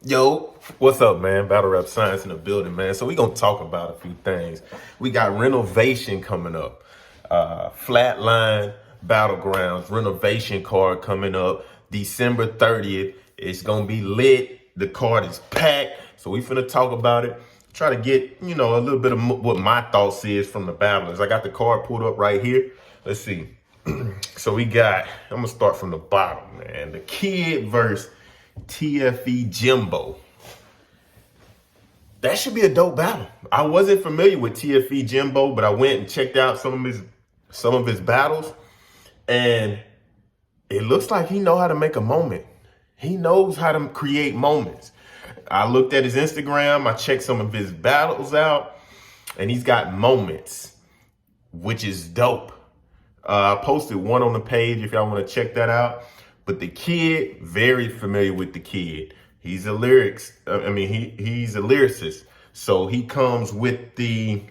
Yo, what's up, man? Battle Rap Science in the building, man. So we gonna talk about a few things. We got Renovation coming up. Flatline, battlegrounds, Renovation card coming up December 30th. It's gonna be lit. The card is packed. So we finna talk about it. Try to get, a little bit of what my thoughts is from the battlers. I got the card pulled up right here. Let's see. So I'm gonna start from the bottom, man. The Kid versus TFE Jimbo. That should be a dope battle. I wasn't familiar with TFE Jimbo, but I went and checked out some of his battles, and it looks like he know how to make a moment. He knows how to create moments. I looked at his Instagram, I checked some of his battles out, and he's got moments, which is dope. I posted one on the page if y'all want to check that out. But the Kid, very familiar with the Kid. He's a he's a lyricist. So he comes with the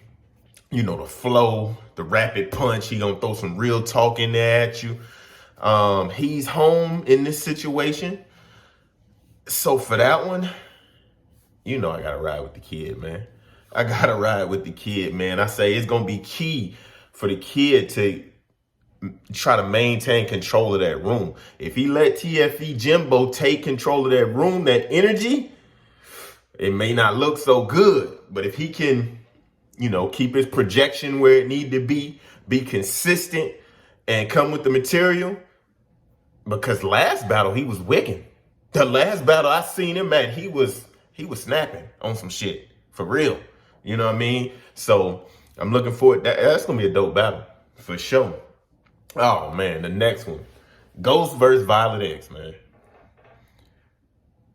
flow, the rapid punch. He gonna throw some real talk in there at you. He's home in this situation. So for that one, I gotta ride with the Kid, man. I gotta ride with the Kid, man. I say it's gonna be key for the Kid to try to maintain control of that room. If he let TFE Jimbo take control of that room, that energy, it may not look so good. But if he can, keep his projection where it need to be consistent, and come with the material. Because last battle, he was wicked. The last battle I seen him at, he was snapping on some shit. For real. You know what I mean? So I'm looking forward. That's going to be a dope battle. For sure. Oh, man, the next one. Ghost versus Violet X, man.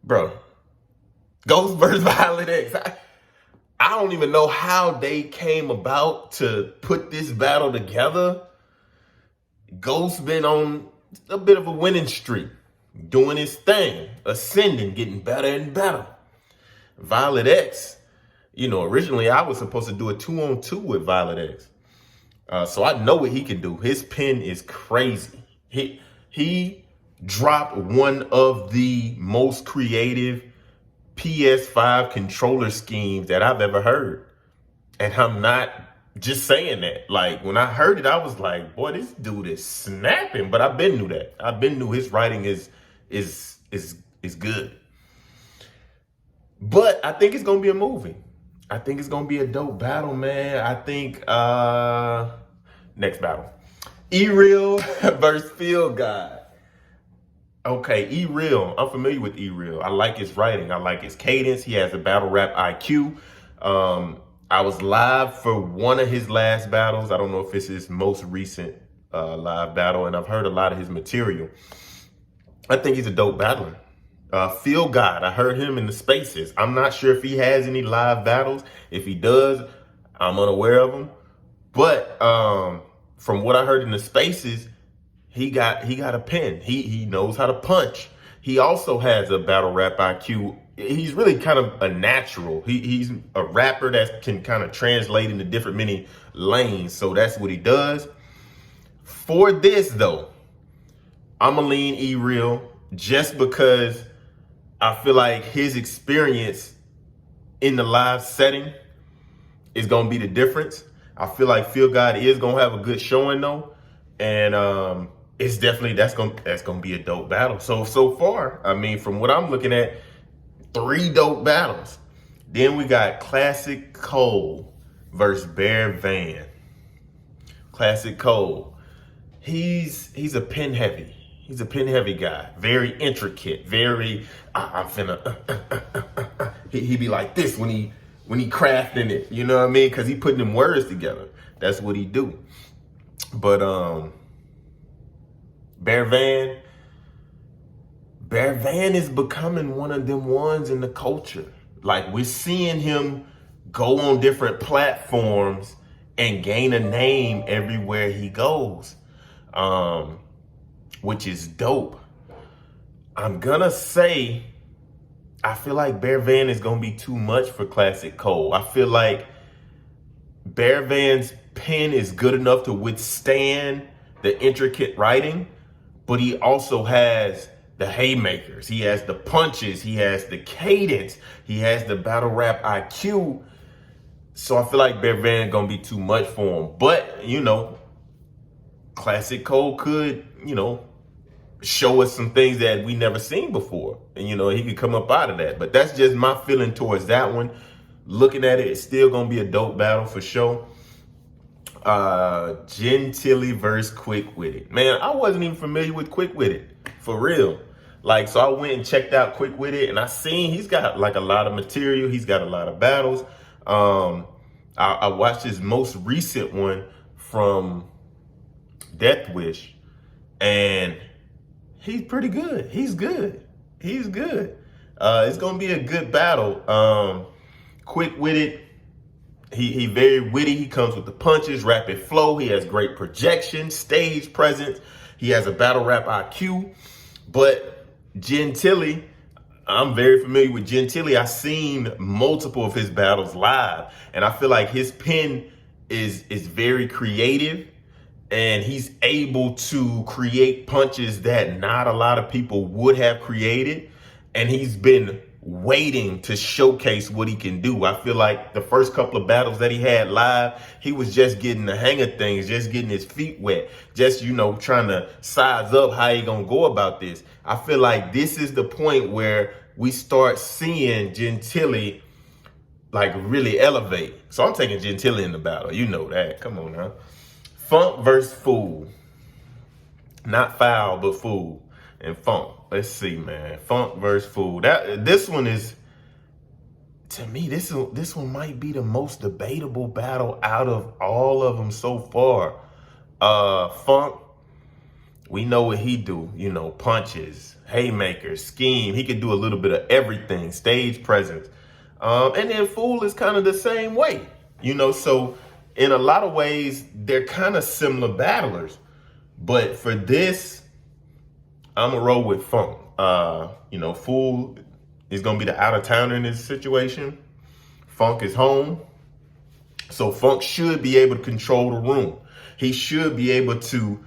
Bro. Ghost versus Violet X. I don't even know how they came about to put this battle together. Ghost been on a bit of a winning streak. Doing his thing. Ascending, getting better and better. Violet X. Originally I was supposed to do a 2-on-2 with Violet X. So I know what he can do. His pen is crazy. He dropped one of the most creative PS5 controller schemes that I've ever heard. And I'm not just saying that. Like, when I heard it, I was like, boy, this dude is snapping. But I've been knew that. I've been knew his writing is good. But I think it's gonna be a movie. I think it's gonna be a dope battle, man. I think next battle. E-Real versus Field God. Okay, E-Real. I'm familiar with E-Real. I like his writing. I like his cadence. He has a battle rap IQ. I was live for one of his last battles. I don't know if it's his most recent live battle, and I've heard a lot of his material. I think he's a dope battler. Field God, I heard him in the spaces. I'm not sure if he has any live battles. If he does, I'm unaware of them. But from what I heard in the spaces, he got a pen. He knows how to punch. He also has a battle rap IQ. He's really kind of a natural. He's a rapper that can kind of translate into different many lanes. So that's what he does. For this though, I'm gonna lean E-Real just because I feel like his experience in the live setting is gonna be the difference. I feel like Field God is gonna have a good showing though, and it's definitely that's gonna be a dope battle. So far, I mean, from what I'm looking at, 3 dope battles. Then we got Classic Cole versus Bear Van. Classic Cole, he's a pen heavy. He's a pen heavy guy, very intricate, very, I'm finna, he be like this when he crafting it, you know what I mean? Cause he putting them words together. That's what he do. But Bear Van is becoming one of them ones in the culture. Like, we're seeing him go on different platforms and gain a name everywhere he goes. Which is dope. I'm gonna say, I feel like Bear Van is gonna be too much for Classic Cole. I feel like Bear Van's pen is good enough to withstand the intricate writing, but he also has the haymakers, he has the punches, he has the cadence, he has the battle rap IQ. So I feel like Bear Van gonna be too much for him. But, Classic Cole could, show us some things that we never seen before. And, he could come up out of that. But that's just my feeling towards that one. Looking at it, it's still going to be a dope battle for sure. Gentilly versus Quick Witted. Man, I wasn't even familiar with Quick Witted. For real. So I went and checked out Quick Witted, and I seen he's got a lot of material. He's got a lot of battles. I watched his most recent one from Death Wish, and he's pretty good. He's good. It's gonna be a good battle. Quick Witted, he very witty. He comes with the punches, rapid flow. He has great projection, stage presence. He has a battle rap IQ. But Gentilly, I'm very familiar with Gentilly. I've seen multiple of his battles live, and I feel like his pen is very creative. And he's able to create punches that not a lot of people would have created. And he's been waiting to showcase what he can do. I feel like the first couple of battles that he had live, he was just getting the hang of things, just getting his feet wet, just, trying to size up how he gonna go about this. I feel like this is the point where we start seeing Gentilly really elevate. So I'm taking Gentilly in the battle. You know that. Come on now. Funk versus Fool. Not foul, but Fool. And Funk. Let's see, man. Funk versus Fool. This one is, to me, this one might be the most debatable battle out of all of them so far. Funk, we know what he do. Punches, haymakers, scheme. He could do a little bit of everything. Stage presence. And then Fool is kind of the same way. So in a lot of ways, they're kind of similar battlers. But for this, I'm going to roll with Funk. Fool is going to be the out-of-towner in this situation. Funk is home. So Funk should be able to control the room. He should be able to,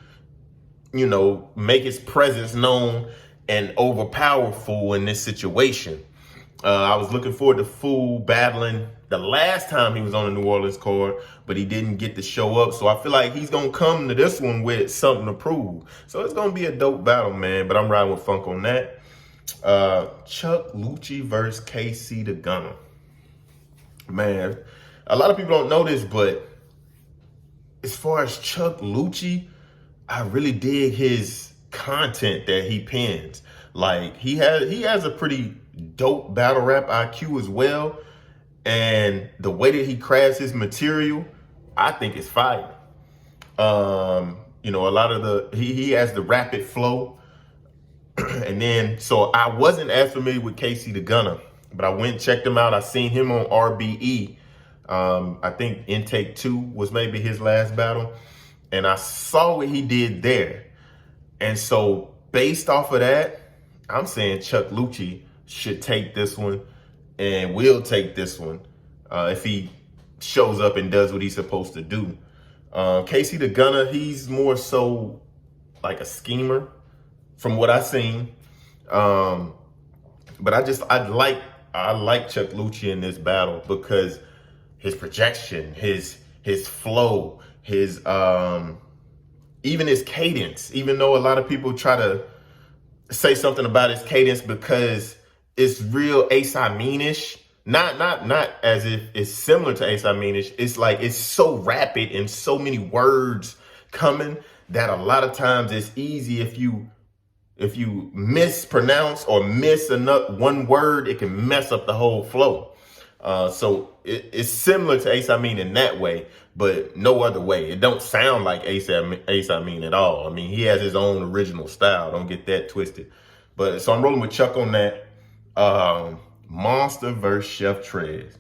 make his presence known and overpower Fool in this situation. I was looking forward to Fool battling the last time he was on the New Orleans card, but he didn't get to show up. So I feel like he's going to come to this one with something to prove. So it's going to be a dope battle, man. But I'm riding with Funk on that. Chuck Lucci versus KC the Gunner. Man, a lot of people don't know this, but as far as Chuck Lucci, I really dig his content that he pens. He has a pretty dope battle rap IQ as well. And the way that he crafts his material, I think is fire. A lot of he has the rapid flow. And then, so I wasn't as familiar with KC the Gunner, but I went and checked him out. I seen him on RBE. I think Intake 2 was maybe his last battle. And I saw what he did there. And so based off of that, I'm saying Chuck Lucci should take this one and will take this one if he shows up and does what he's supposed to do. KC the Gunner, he's more so like a schemer from what I've seen. But I like Chuck Lucci in this battle because his projection, his flow, his even his cadence, even though a lot of people try to say something about his cadence because it's real Ace Amin-ish. Not as if it's similar to Ace Amin-ish. It's it's so rapid and so many words coming that a lot of times it's easy if you mispronounce or miss one word, it can mess up the whole flow. So it's similar to Ace Amin in that way, but no other way. It don't sound like Ace Amin at all. I mean, he has his own original style. Don't get that twisted. But so I'm rolling with Chuck on that. Monster versus Chef Trez.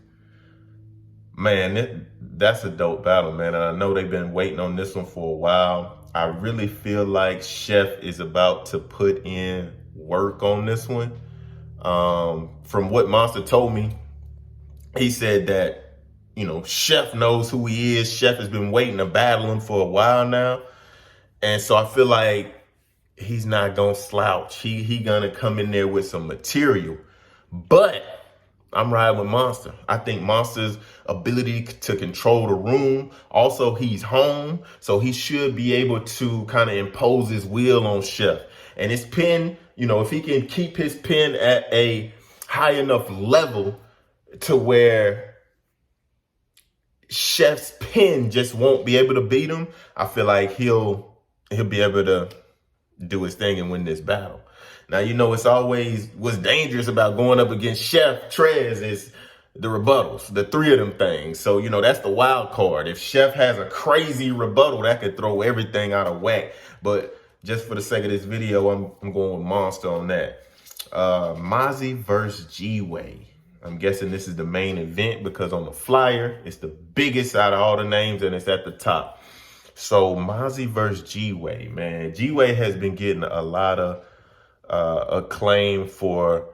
Man, that's a dope battle, man. And I know they've been waiting on this one for a while. I really feel like Chef is about to put in work on this one. From what Monster told me, he said that, Chef knows who he is. Chef has been waiting to battle him for a while now. And so I feel like he's not gonna slouch. He gonna come in there with some material. But I'm riding with Monster. I think Monster's ability to control the room. Also, he's home, so he should be able to kind of impose his will on Chef. And his pen, if he can keep his pen at a high enough level to where Chef's pen just won't be able to beat him, I feel like he'll be able to do his thing and win this battle. Now, it's always what's dangerous about going up against Chef Trez is the rebuttals, the three of them things. So, that's the wild card. If Chef has a crazy rebuttal, that could throw everything out of whack. But just for the sake of this video, I'm going with Monster on that. Mozzie versus G-Way. I'm guessing this is the main event because on the flyer, it's the biggest out of all the names and it's at the top. So Mozzie versus G-Way, man. G-Way has been getting a lot of acclaim for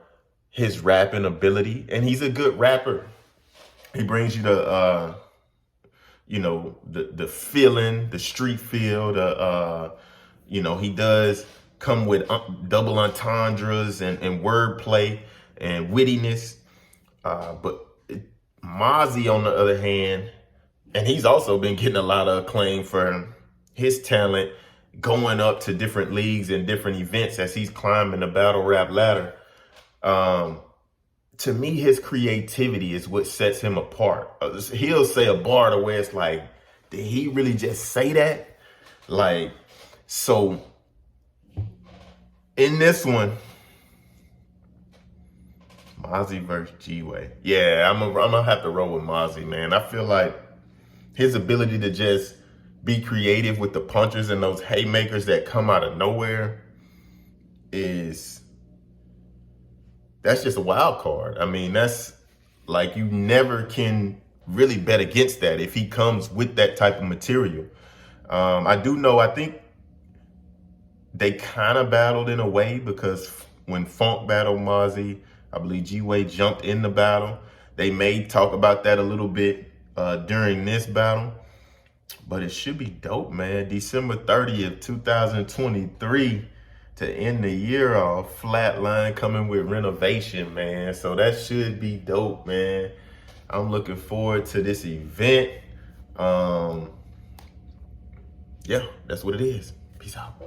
his rapping ability, and he's a good rapper. He brings you the feeling, the street feel. He does come with double entendres and wordplay and wittiness. But Mozzie, on the other hand, and he's also been getting a lot of acclaim for his talent going up to different leagues and different events as he's climbing the battle rap ladder. To me, his creativity is what sets him apart. He'll say a bar to where it's like, did he really just say that? So in this one, Mozzie versus G-Way. Yeah, I'm gonna have to roll with Mozzie, man. I feel like his ability to just be creative with the punches and those haymakers that come out of nowhere that's just a wild card. I mean, that's like, you never can really bet against that if he comes with that type of material. I think they kind of battled in a way, because when Funk battled Mozzie, I believe G-Way jumped in the battle. They may talk about that a little bit during this battle. But it should be dope, man. December 30th, 2023 to end the year off. Flatline coming with Renovation, man. So that should be dope, man. I'm looking forward to this event. Yeah, that's what it is. Peace out.